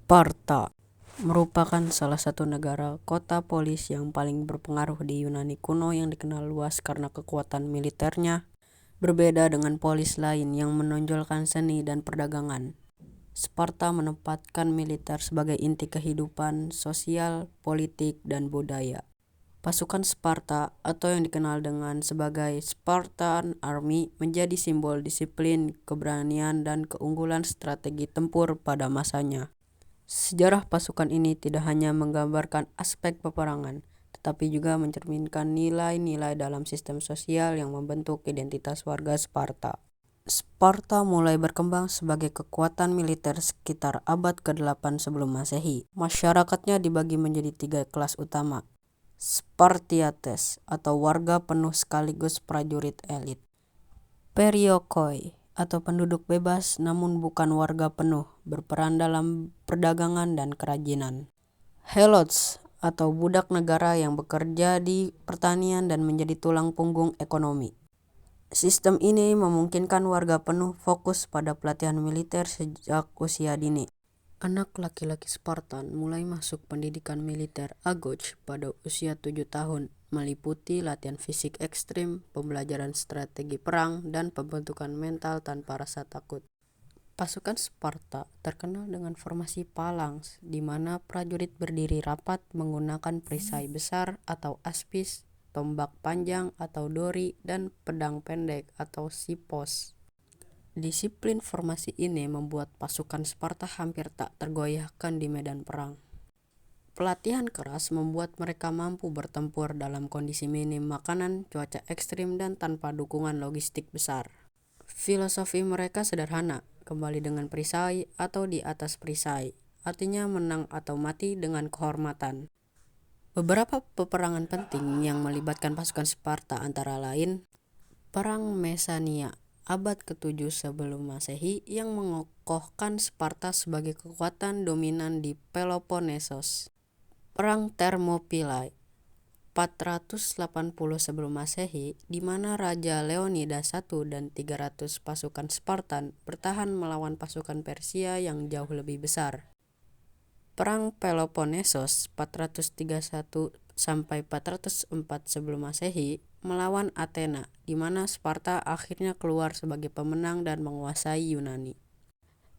Sparta merupakan salah satu negara kota polis yang paling berpengaruh di Yunani kuno yang dikenal luas karena kekuatan militernya. Berbeda dengan polis lain yang menonjolkan seni dan perdagangan, Sparta menempatkan militer sebagai inti kehidupan sosial, politik, dan budaya. Pasukan Sparta atau yang dikenal dengan sebagai Spartan Army menjadi simbol disiplin, keberanian, dan keunggulan strategi tempur pada masanya. Sejarah pasukan ini tidak hanya menggambarkan aspek peperangan, tetapi juga mencerminkan nilai-nilai dalam sistem sosial yang membentuk identitas warga Sparta. Sparta mulai berkembang sebagai kekuatan militer sekitar abad ke-8 sebelum Masehi. Masyarakatnya dibagi menjadi 3 kelas utama. Spartiates atau warga penuh sekaligus prajurit elit. Periokoi atau penduduk bebas namun bukan warga penuh, berperan dalam perdagangan dan kerajinan. Helots atau budak negara yang bekerja di pertanian dan menjadi tulang punggung ekonomi. Sistem ini memungkinkan warga penuh fokus pada pelatihan militer sejak usia dini. Anak laki-laki Spartan mulai masuk pendidikan militer Agoge pada usia 7 tahun, meliputi latihan fisik ekstrim, pembelajaran strategi perang, dan pembentukan mental tanpa rasa takut. Pasukan Sparta terkenal dengan formasi phalanx, di mana prajurit berdiri rapat menggunakan perisai besar atau aspis, tombak panjang atau dori, dan pedang pendek atau sipos. Disiplin formasi ini membuat pasukan Sparta hampir tak tergoyahkan di medan perang. Pelatihan keras membuat mereka mampu bertempur dalam kondisi minim makanan, cuaca ekstrim, dan tanpa dukungan logistik besar. Filosofi mereka sederhana, kembali dengan perisai atau di atas perisai, artinya menang atau mati dengan kehormatan. Beberapa peperangan penting yang melibatkan pasukan Sparta antara lain Perang Mesania abad ke-7 sebelum Masehi yang mengokohkan Sparta sebagai kekuatan dominan di Peloponnesos. Perang Thermopylae 480 sebelum Masehi, di mana Raja Leonidas I dan 300 pasukan Spartan bertahan melawan pasukan Persia yang jauh lebih besar. Perang Peloponnesos 431 sampai 404 sebelum Masehi melawan Athena, di mana Sparta akhirnya keluar sebagai pemenang dan menguasai Yunani.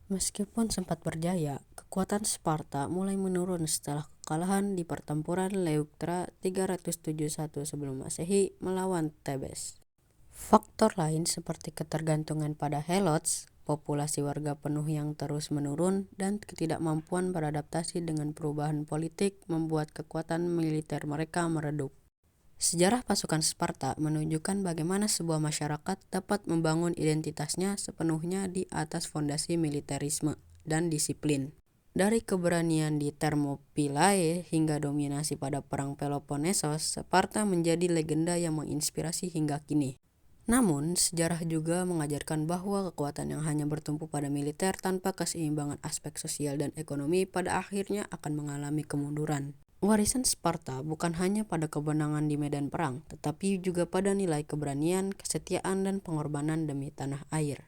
Meskipun sempat berjaya, kekuatan Sparta mulai menurun setelah kekalahan di pertempuran Leuctra 371 sebelum Masehi melawan Thebes. Faktor lain seperti ketergantungan pada Helots, populasi warga penuh yang terus menurun, dan ketidakmampuan beradaptasi dengan perubahan politik membuat kekuatan militer mereka meredup. Sejarah pasukan Sparta menunjukkan bagaimana sebuah masyarakat dapat membangun identitasnya sepenuhnya di atas fondasi militerisme dan disiplin. Dari keberanian di Thermopylae hingga dominasi pada Perang Peloponnesos, Sparta menjadi legenda yang menginspirasi hingga kini. Namun, sejarah juga mengajarkan bahwa kekuatan yang hanya bertumpu pada militer tanpa keseimbangan aspek sosial dan ekonomi pada akhirnya akan mengalami kemunduran. Warisan Sparta bukan hanya pada kemenangan di medan perang, tetapi juga pada nilai keberanian, kesetiaan, dan pengorbanan demi tanah air.